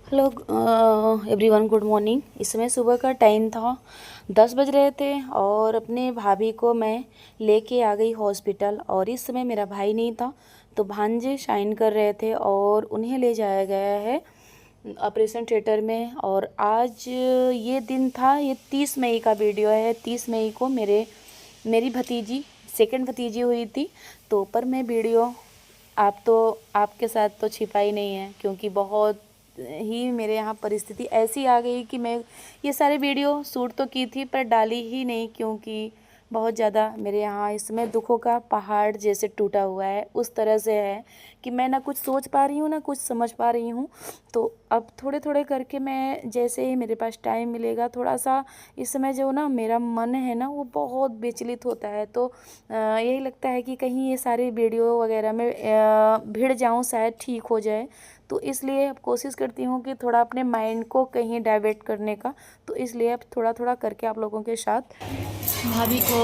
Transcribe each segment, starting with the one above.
Hello everyone, good morning. इस समय सुबह का टाइम था, 10 बज रहे थे और अपने भाभी को मैं लेके आ गई हॉस्पिटल। और इस समय मेरा भाई नहीं था, तो भांजे शाइन कर रहे थे और उन्हें ले जाया गया है ऑपरेशन थिएटर में। और आज ये दिन था, ये 30 मई का वीडियो है। 30 मई को मेरी भतीजी, सेकंड भतीजी हुई थी। तो पर मैं वीडियो आपके साथ तो छिपा ही नहीं है, क्योंकि बहुत ही मेरे यहाँ परिस्थिति ऐसी आ गई कि मैं ये सारे वीडियो शूट तो की थी पर डाली ही नहीं, क्योंकि बहुत ज़्यादा मेरे यहाँ इसमें दुखों का पहाड़ जैसे टूटा हुआ है। उस तरह से है कि मैं ना कुछ सोच पा रही हूँ ना कुछ समझ पा रही हूँ। तो अब थोड़े थोड़े करके मैं, जैसे ही मेरे पास टाइम मिलेगा थोड़ा सा, इस समय जो ना मेरा मन है ना वो बहुत विचलित होता है। तो यही लगता है कि कहीं ये सारे वीडियो वगैरह में भिड़ जाऊँ, शायद ठीक हो जाए। तो इसलिए अब कोशिश करती हूँ कि थोड़ा अपने माइंड को कहीं डाइवर्ट करने का। तो इसलिए अब थोड़ा थोड़ा करके आप लोगों के साथ भाभी को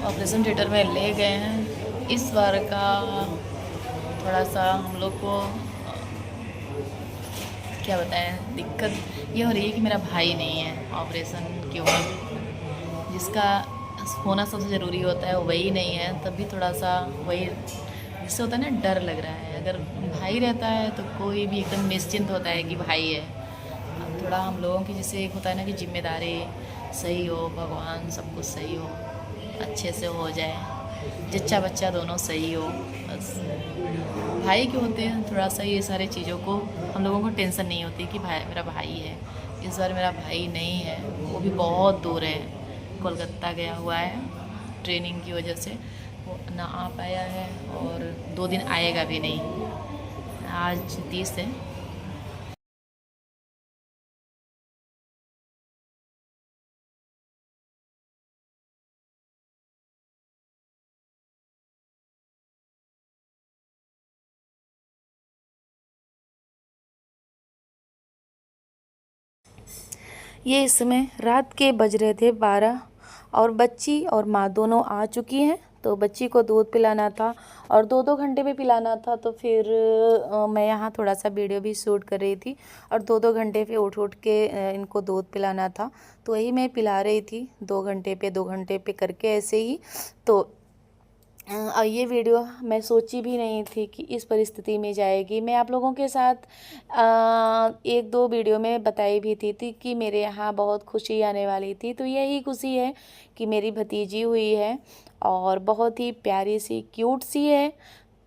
ऑपरेशन थिएटर में ले गए हैं। इस बार का थोड़ा सा हम लोग को क्या बताएं, दिक्कत ये हो रही है कि मेरा भाई नहीं है ऑपरेशन के वक्त। जिसका होना सबसे ज़रूरी होता है वही नहीं है, तब भी थोड़ा सा वही जिससे होता है ना, डर लग रहा है। अगर भाई रहता है तो कोई भी एकदम निश्चिंत होता है कि भाई है। अब थोड़ा हम लोगों की जैसे एक होता है ना कि जिम्मेदारी सही हो, भगवान सब कुछ सही हो, अच्छे से हो जाए, जच्चा बच्चा दोनों सही हो, बस। भाई के होते हैं थोड़ा सा ये सारे चीज़ों को हम लोगों को टेंशन नहीं होती कि भाई, मेरा भाई है। इस बार मेरा भाई नहीं है, वो भी बहुत दूर है, कोलकाता गया हुआ है ट्रेनिंग की वजह से। वो ना आ पाया है और 2 दिन आएगा भी नहीं। आज 30 है। ये इस समय रात के बज रहे थे 12 और बच्ची और माँ दोनों आ चुकी हैं। तो बच्ची को दूध पिलाना था और 2-2 घंटे में पिलाना था। तो फिर मैं यहाँ थोड़ा सा वीडियो भी शूट कर रही थी और 2-2 घंटे पे उठ उठ के इनको दूध पिलाना था। तो वही मैं पिला रही थी, 2 घंटे पे 2 घंटे पे करके ऐसे ही। तो ये वीडियो मैं सोची भी नहीं थी कि इस परिस्थिति में जाएगी। मैं आप लोगों के साथ 1-2 वीडियो में बताई भी थी कि मेरे यहाँ बहुत खुशी आने वाली थी। तो यही खुशी है कि मेरी भतीजी हुई है और बहुत ही प्यारी सी क्यूट सी है।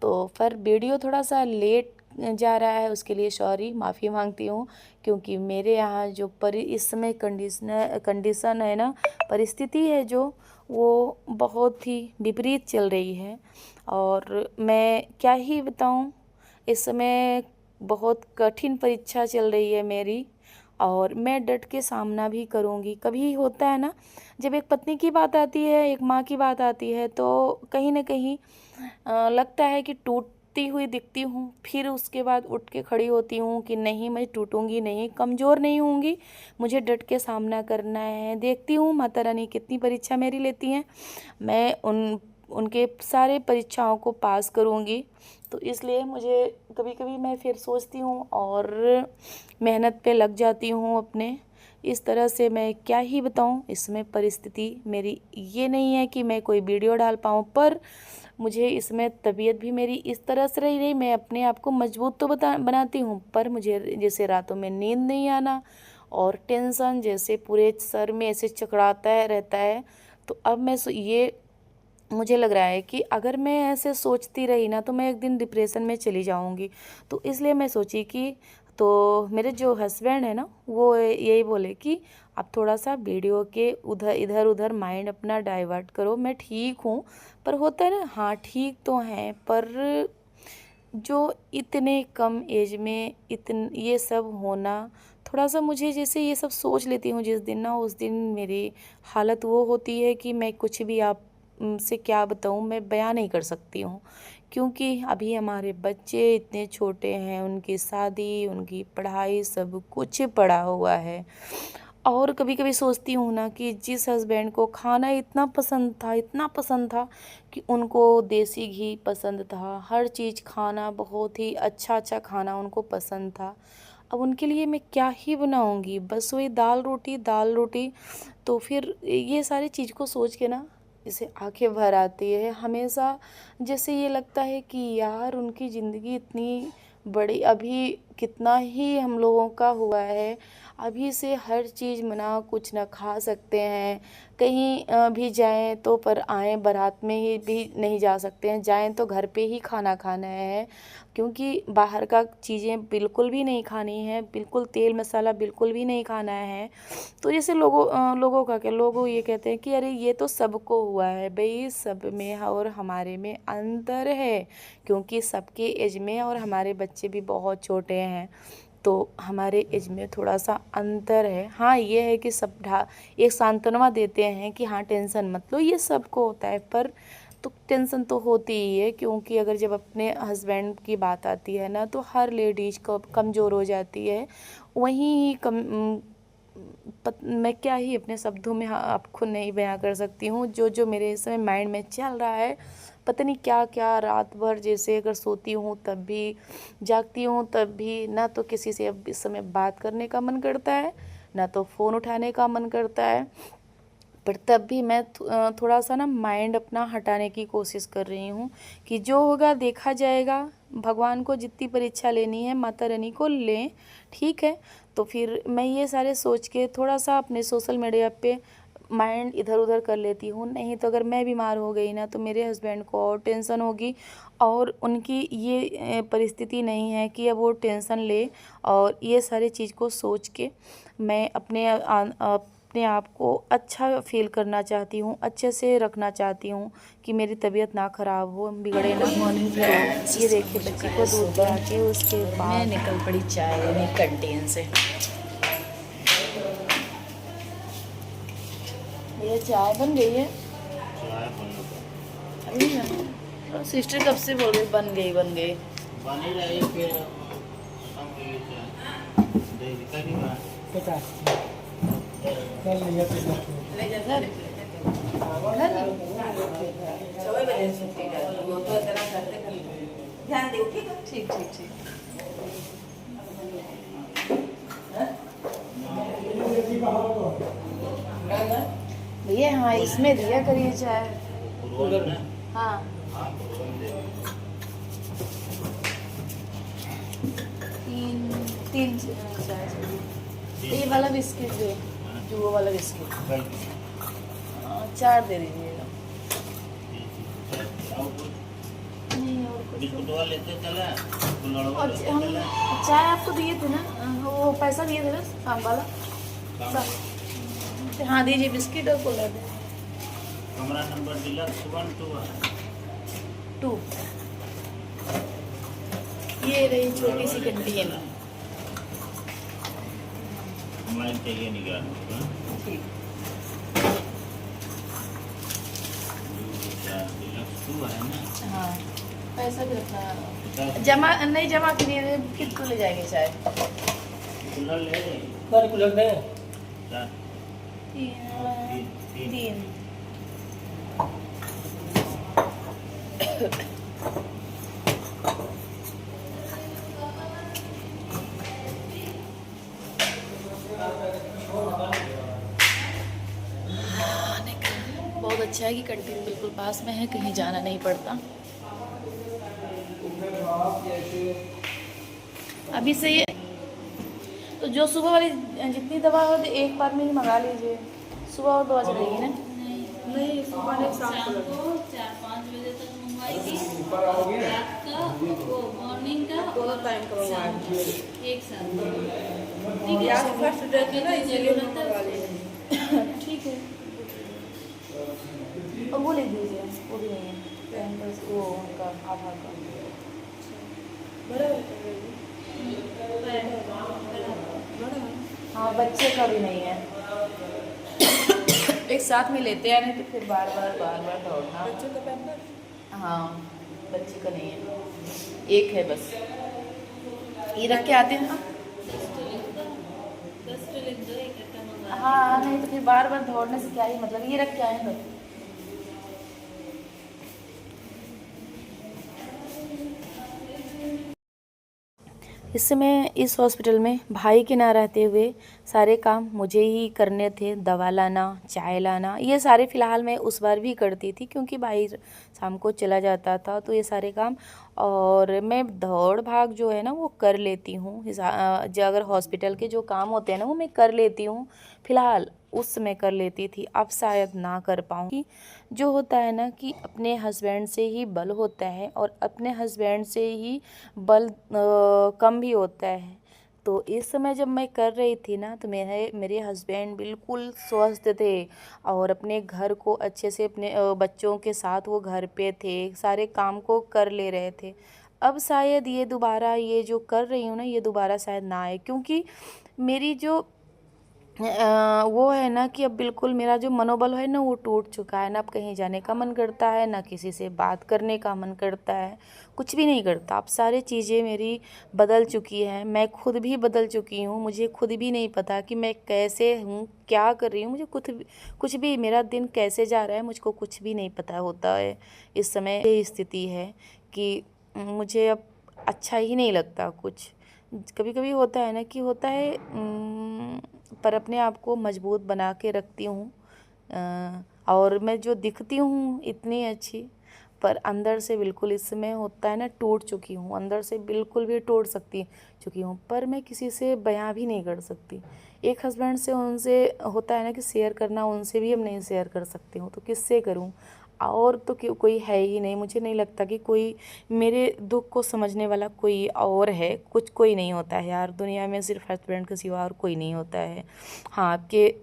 तो फिर वीडियो थोड़ा सा लेट जा रहा है, उसके लिए सॉरी, माफ़ी मांगती हूँ। क्योंकि मेरे यहाँ जो इस समय कंडीशन है ना, परिस्थिति है जो, वो बहुत ही विपरीत चल रही है। और मैं क्या ही बताऊँ, इस समय बहुत कठिन परीक्षा चल रही है मेरी और मैं डट के सामना भी करूँगी। कभी होता है ना, जब एक पत्नी की बात आती है, एक माँ की बात आती है, तो कहीं ना कहीं लगता है कि टूटती हुई दिखती हूँ। फिर उसके बाद उठ के खड़ी होती हूँ कि नहीं, मैं टूटूंगी नहीं, कमज़ोर नहीं होंगी, मुझे डट के सामना करना है। देखती हूँ माता रानी कितनी परीक्षा मेरी लेती हैं, मैं उनके सारे परीक्षाओं को पास करूँगी। तो इसलिए मुझे कभी कभी मैं फिर सोचती हूँ और मेहनत पे लग जाती हूँ अपने। इस तरह से मैं क्या ही बताऊँ, इसमें परिस्थिति मेरी ये नहीं है कि मैं कोई वीडियो डाल पाऊँ, पर मुझे इसमें तबीयत भी मेरी इस तरह से रही। मैं अपने आप को मजबूत तो बनाती हूँ, पर मुझे जैसे रातों में नींद नहीं आना और टेंशन जैसे पूरे सर में ऐसे चकराता है रहता है। तो अब ये मुझे लग रहा है कि अगर मैं ऐसे सोचती रही ना तो मैं एक दिन डिप्रेशन में चली जाऊंगी। तो इसलिए मैं सोची कि, तो मेरे जो हस्बैंड है ना, वो यही बोले कि आप थोड़ा सा वीडियो के इधर उधर माइंड अपना डाइवर्ट करो। मैं ठीक हूँ, पर होता है ना, हाँ ठीक तो हैं, पर जो इतने कम एज में ये सब होना, थोड़ा सा मुझे, जैसे ये सब सोच लेती हूँ जिस दिन ना, उस दिन मेरी हालत वो होती है कि मैं कुछ भी आप से क्या बताऊँ, मैं बयां नहीं कर सकती हूँ। क्योंकि अभी हमारे बच्चे इतने छोटे हैं, उनकी शादी, उनकी पढ़ाई, सब कुछ पड़ा हुआ है। और कभी कभी सोचती हूँ ना कि जिस हस्बैंड को खाना इतना पसंद था, इतना पसंद था कि उनको देसी घी पसंद था, हर चीज़ खाना बहुत ही अच्छा अच्छा खाना उनको पसंद था, अब उनके लिए मैं क्या ही बनाऊंगी, बस वही दाल रोटी दाल रोटी। तो फिर ये सारी चीज़ को सोच के ना इसे आंखें भर आती है हमेशा। जैसे ये लगता है कि यार उनकी ज़िंदगी इतनी बड़ी, अभी कितना ही हम लोगों का हुआ है, अभी से हर चीज़ मना कुछ ना खा सकते हैं, कहीं भी जाएं तो पर आएँ बारात में ही भी नहीं जा सकते हैं, जाएं तो घर पे ही खाना खाना है, क्योंकि बाहर का चीज़ें बिल्कुल भी नहीं खानी है, बिल्कुल तेल मसाला बिल्कुल भी नहीं खाना है। तो जैसे लोगों का क्या, लोग ये कहते हैं कि अरे ये तो सबको हुआ है, भाई सब में और हमारे में अंतर है, क्योंकि सबके एज में और हमारे बच्चे भी बहुत छोटे हैं, तो हमारे एज में थोड़ा सा अंतर है। हाँ ये है कि सब एक सांत्वना देते हैं कि हाँ टेंशन मत लो, ये सबको होता है, पर तो टेंशन तो होती ही है, क्योंकि अगर जब अपने हस्बैंड की बात आती है ना, तो हर लेडीज को कमज़ोर हो जाती है। वहीं मैं क्या ही अपने शब्दों में आपको नहीं बयां कर सकती हूँ, जो जो मेरे इस समय माइंड में चल रहा है, पता नहीं क्या क्या। रात भर जैसे अगर सोती हूँ तब भी, जागती हूँ तब भी, ना तो किसी से अब इस समय बात करने का मन करता है, ना तो फ़ोन उठाने का मन करता है। पर तब भी मैं थोड़ा सा ना माइंड अपना हटाने की कोशिश कर रही हूँ कि जो होगा देखा जाएगा, भगवान को जितनी परीक्षा लेनी है माता रानी को लें, ठीक है। तो फिर मैं ये सारे सोच के थोड़ा सा अपने सोशल मीडिया पे माइंड इधर उधर कर लेती हूँ। नहीं तो अगर मैं बीमार हो गई ना, तो मेरे हस्बैंड को और टेंशन होगी, और उनकी ये परिस्थिति नहीं है कि अब वो टेंशन ले। और ये सारी चीज़ को सोच के मैं अपने आप को अच्छा फील करना चाहती हूँ, अच्छे से रखना चाहती हूँ कि मेरी तबीयत ना ख़राब हो, बिगड़े ना। मॉर्निंग तो ये देखिए बच्ची को दूध पिला के उसके मैं बाद निकल पड़ी चाय लेने कैंटीन से। ये चाय बन गई है। अभी नहीं, सिस्टर कब से बोल रही बन गई बन गई। बन ही रही फिर ले जा घर ध्यान दे, ठीक है, ठीक ठीक ठीक। भैया हाँ इसमें दिया करिए चाय। हाँ तीन तीन चाय चाहिए। ये वाला बिस्किट दे, जो वो वाला बिस्किट 4 दे दीजिएगा। नहीं और कुछ बिस्कुट लेते चला और हम चाय आपको दिए थे ना, वो पैसा दिए थे ना शाम वाला। हाँ दीजिए बिस्किट और कोला दे। कमरा नंबर डिलक्स 2। ये रही छोटी सी कैंटीन। हमारे चाहिए निकाल ठीक डिलक्स 2 है ना। हाँ पैसा भी रखना, जमा नहीं जमा करिए, कितना ले जाएंगे चाय। कूलर ले ले कूलर दे। चार तीन। बहुत अच्छा है कि कैंटीन बिल्कुल पास में है, कहीं जाना नहीं पड़ता। अभी से ये तो जो सुबह वाली जितनी दवा हो एक बार में ही मंगा लीजिए। सुबह और दवा चलेगी ना? नहीं सुबह नहीं, शाम को 4-5 बजे तक मंगवाई थी, रात का वो मॉर्निंग का दोनों टाइम का शाम का एक साथ। ठीक है, या फर्स्ट डे थी ना, इसलिए जरूरत है। ठीक है। और वो लिख दीजिए, वो भी नहीं है कैंपस, वो उनका आधार कार्ड। हाँ बच्चे का भी नहीं है, एक साथ में लेते हैं, नहीं तो फिर बार बार दौड़ना। बच्चों का पैम्पर हाँ बच्चे का नहीं है, एक है बस। ये रख के आते हैं ना। 10 तो लिख दो, इकट्ठा मंगा। हाँ नहीं तो फिर बार बार दौड़ने से क्या ही मतलब, ये रख के आए तो। इस समय इस हॉस्पिटल में भाई के ना रहते हुए सारे काम मुझे ही करने थे। दवा लाना, चाय लाना, ये सारे फ़िलहाल मैं उस बार भी करती थी क्योंकि भाई शाम को चला जाता था, तो ये सारे काम और मैं दौड़ भाग जो है ना वो कर लेती हूँ। जो अगर हॉस्पिटल के जो काम होते हैं ना वो मैं कर लेती हूँ, फ़िलहाल उस समय कर लेती थी, अब शायद ना कर पाऊँ। जो होता है ना कि अपने हस्बैंड से ही बल होता है और अपने हस्बैंड से ही बल कम भी होता है। तो इस समय जब मैं कर रही थी ना तो मेरे हस्बैंड बिल्कुल स्वस्थ थे और अपने घर को अच्छे से अपने बच्चों के साथ वो घर पे थे, सारे काम को कर ले रहे थे। अब शायद ये दोबारा ये जो कर रही हूँ ना ये दोबारा शायद ना आए, क्योंकि मेरी जो वो है ना कि अब बिल्कुल मेरा जो मनोबल है ना वो टूट चुका है ना। अब कहीं जाने का मन करता है ना किसी से बात करने का मन करता है, कुछ भी नहीं करता। अब सारी चीज़ें मेरी बदल चुकी हैं, मैं खुद भी बदल चुकी हूँ। मुझे खुद भी नहीं पता कि मैं कैसे हूँ, क्या कर रही हूँ, मुझे कुछ भी मेरा दिन कैसे जा रहा है मुझको कुछ भी नहीं पता होता है। इस समय ये स्थिति है कि मुझे अब अच्छा ही नहीं लगता कुछ। कभी कभी होता है ना कि होता है पर अपने आप को मजबूत बना के रखती हूँ। और मैं जो दिखती हूँ इतनी अच्छी, पर अंदर से बिल्कुल इस समय होता है ना टूट चुकी हूँ, अंदर से बिल्कुल भी टूट चुकी हूँ, पर मैं किसी से बयां भी नहीं कर सकती। एक हस्बैंड से उनसे होता है ना कि शेयर करना, उनसे भी हम नहीं शेयर कर सकती हूँ, तो किससे करूँ। और तो कोई है ही नहीं, मुझे नहीं लगता कि कोई मेरे दुख को समझने वाला कोई और है। कोई नहीं होता है यार दुनिया में, सिर्फ हस्बैंड के सिवा और कोई नहीं होता है। हाँ, आपके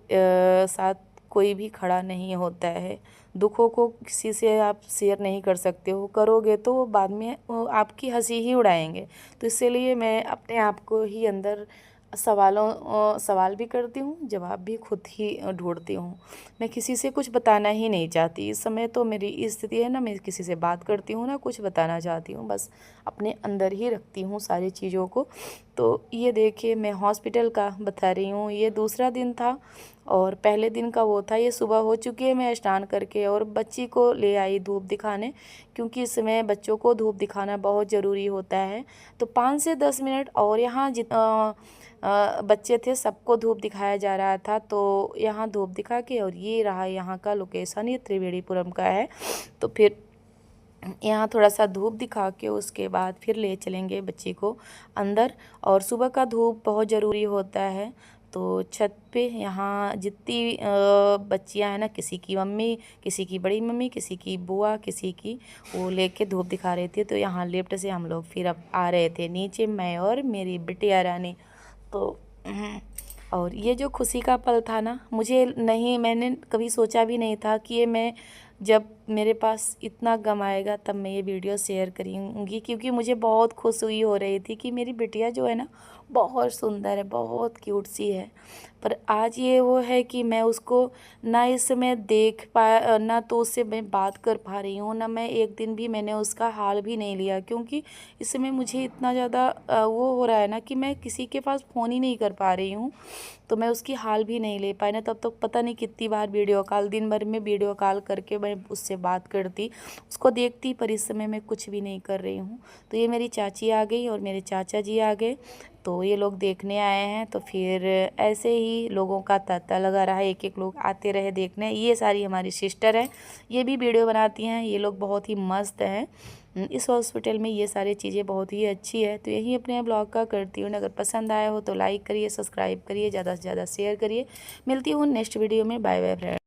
साथ कोई भी खड़ा नहीं होता है। दुखों को किसी से आप शेयर नहीं कर सकते हो, करोगे तो वो बाद में वो आपकी हंसी ही उड़ाएंगे। तो इसीलिए मैं अपने आप को ही अंदर सवाल भी करती हूँ, जवाब भी खुद ही ढूंढती हूँ। मैं किसी से कुछ बताना ही नहीं चाहती। इस समय तो मेरी स्थिति है ना, मैं किसी से बात करती हूँ ना कुछ बताना चाहती हूँ, बस अपने अंदर ही रखती हूँ सारी चीज़ों को। तो ये देखिए मैं हॉस्पिटल का बता रही हूँ, ये दूसरा दिन था और पहले दिन का वो था। ये सुबह हो चुकी है, मैं स्नान करके और बच्ची को ले आई धूप दिखाने, क्योंकि इस समय बच्चों को धूप दिखाना बहुत ज़रूरी होता है। तो 5 से 10 मिनट और यहाँ बच्चे थे सबको धूप दिखाया जा रहा था, तो यहाँ धूप दिखा के और ये रहा यहाँ का लोकेशन, ये त्रिवेणीपुरम का है। तो फिर यहाँ थोड़ा सा धूप दिखा के उसके बाद फिर ले चलेंगे बच्ची को अंदर। और सुबह का धूप बहुत ज़रूरी होता है। तो छत पे यहाँ जितनी बच्चियाँ हैं ना, किसी की मम्मी, किसी की बड़ी मम्मी, किसी की बुआ, किसी की वो लेके धूप दिखा रही थी। तो यहाँ लिफ्ट से हम लोग फिर अब आ रहे थे नीचे, मैं और मेरी बिटिया रानी। तो और ये जो खुशी का पल था ना, मैंने कभी सोचा भी नहीं था कि ये मैं जब मेरे पास इतना गम आएगा तब मैं ये वीडियो शेयर करूँगी, क्योंकि मुझे बहुत खुशी हो रही थी कि मेरी बिटिया जो है ना बहुत सुंदर है, बहुत क्यूट सी है। पर आज ये वो है कि मैं उसको ना इस समय देख पा, ना तो उससे मैं बात कर पा रही हूँ, ना मैं एक दिन भी मैंने उसका हाल भी नहीं लिया, क्योंकि इस समय मुझे इतना ज़्यादा वो हो रहा है ना कि मैं किसी के पास फ़ोन ही नहीं कर पा रही हूँ। तो मैं उसकी हाल भी नहीं ले पाई ना, तब तक पता नहीं कितनी बार वीडियो कॉल, दिन भर में वीडियो कॉल करके मैं उससे बात करती, उसको देखती, पर इस समय मैं कुछ भी नहीं कर रही हूँ। तो ये मेरी चाची आ गई और मेरे चाचा जी आ गए, तो ये लोग देखने आए हैं। तो फिर ऐसे ही लोगों का तांता लगा रहा है, एक एक लोग आते रहे देखने। ये सारी हमारी सिस्टर है, ये भी वीडियो बनाती हैं, ये लोग बहुत ही मस्त हैं। इस हॉस्पिटल में ये सारी चीज़ें बहुत ही अच्छी है। तो यही अपने ब्लॉग का करती हूँ। अगर पसंद आया हो तो लाइक करिए, सब्सक्राइब करिए, ज़्यादा से ज़्यादा शेयर करिए। मिलती हूँ नेक्स्ट वीडियो में। Bye bye friend.